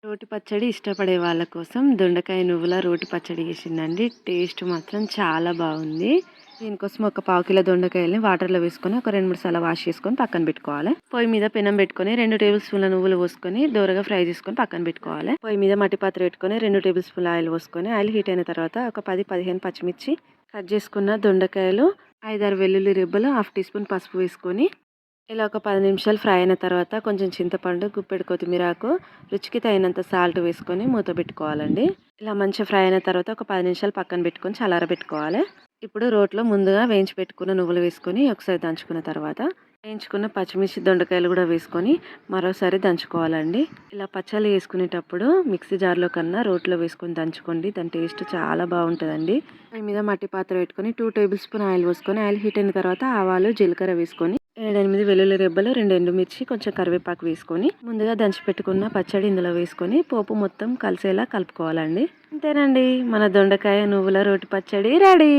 రోటి పచ్చడి ఇష్టపడే వాళ్ళ కోసం దొండకాయ నువ్వుల రోటి పచ్చడి చేసిందండి. టేస్ట్ మాత్రం చాలా బాగుంది. దీనికోసం ఒక పావు కిలో దొండకాయల్ని వాటర్లో వేసుకొని ఒక 2-3 సార్లు వాష్ చేసుకొని పక్కన పెట్టుకోవాలి. పొయ్యి మీద పెనం పెట్టుకొని 2 టేబుల్ స్పూన్ల నువ్వులు పోసుకొని దోరగా ఫ్రై చేసుకొని పక్కన పెట్టుకోవాలి. పొయ్యి మీద మట్టి పాత్ర పెట్టుకొని 2 టేబుల్ స్పూన్ల ఆయిల్ పోసుకొని ఆయిల్ హీట్ అయిన తర్వాత ఒక 10-15 పచ్చిమిర్చి, కట్ చేసుకున్న దొండకాయలు, 5-6 వెల్లుల్లి రెబ్బలు, హాఫ్ టీ స్పూన్ పసుపు వేసుకొని ఇలా ఒక 10 నిమిషాలు ఫ్రై అయిన తర్వాత కొంచెం చింతపండు, గుప్పెడు కొత్తిమీరాకు, రుచికి తగినంత సాల్ట్ వేసుకొని మూత పెట్టుకోవాలండి. ఇలా మంచిగా ఫ్రై అయిన తర్వాత ఒక 10 నిమిషాలు పక్కన పెట్టుకొని చల్లారబెట్టుకోవాలి. ఇప్పుడు రోట్లో ముందుగా వేయించి పెట్టుకున్న నువ్వులు వేసుకొని ఒకసారి దంచుకున్న తర్వాత వేయించుకున్న పచ్చిమిర్చి, దొండకాయలు కూడా వేసుకొని మరోసారి దంచుకోవాలండి. ఇలా పచ్చళ్ళు వేసుకునేటప్పుడు మిక్సీ జార్లో కన్నా రోట్లో వేసుకొని దంచుకోండి. దాని టేస్ట్ చాలా బాగుంటుందండి. దాని మీద మట్టి పాత్ర పెట్టుకొని 2 టేబుల్ స్పూన్ ఆయిల్ పోసుకొని ఆయిల్ హీట్ అయిన తర్వాత ఆవాలు, జీలకర్ర వేసుకొని 7-8 వెల్లుల్లి రెబ్బలు, 2 ఎండుమిర్చి, కొంచెం కరివేపాకు వేసుకొని ముందుగా దంచి పెట్టుకున్న పచ్చడి ఇందులో వేసుకొని పోపు మొత్తం కలిసేలా కలుపుకోవాలండి. అంతేనండి, మన దొండకాయ నువ్వుల రోటి పచ్చడి రెడీ.